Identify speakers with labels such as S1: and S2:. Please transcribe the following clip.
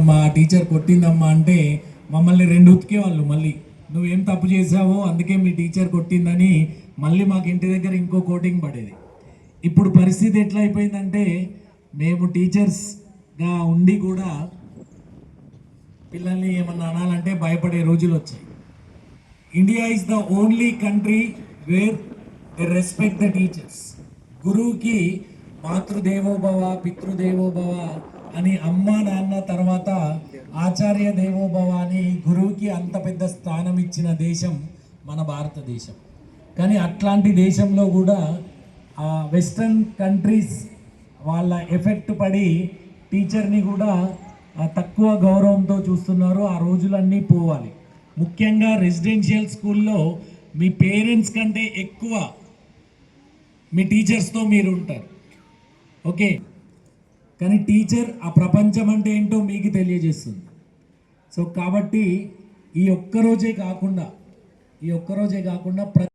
S1: మా టీచర్ కొట్టిందమ్మా అంటే మమ్మల్ని రెండు ఉతికేవాళ్ళు. మళ్ళీ నువ్వేం తప్పు చేసావో అందుకే మీ టీచర్ కొట్టిందని మళ్ళీ మాకు ఇంటి దగ్గర ఇంకో కోటింగ్ పడేది. ఇప్పుడు పరిస్థితి ఎట్లా అయిపోయిందంటే మేము టీచర్స్గా ఉండి కూడా పిల్లల్ని ఏమన్నా అనాలంటే భయపడే రోజులు వచ్చాయి. India is the only country where they respect the teachers. గురువుకి మాతృదేవోభవ పితృదేవోభవ అని అమ్మ నాన్న తర్వాత ఆచార్య దేవోభవ అని గురువుకి అంత పెద్ద స్థానం ఇచ్చిన దేశం మన భారతదేశం. కానీ అట్లాంటి దేశంలో కూడా వెస్ట్రన్ కంట్రీస్ వాళ్ళ ఎఫెక్ట్ పడి టీచర్ని కూడా తక్కువ గౌరవంతో చూస్తున్నారు. ఆ రోజులన్నీ పోవాలి. ముఖ్యంగా రెసిడెన్షియల్ స్కూల్లో మీ పేరెంట్స్ కంటే ఎక్కువ మీ టీచర్స్తో మీరు ఉంటారు. ఓకే, కానీ టీచర్ ఆ ప్రపంచం అంటే ఏంటో మీకు తెలియజేస్తుంది. సో కాబట్టి ఈ ఒక్కరోజే కాకుండా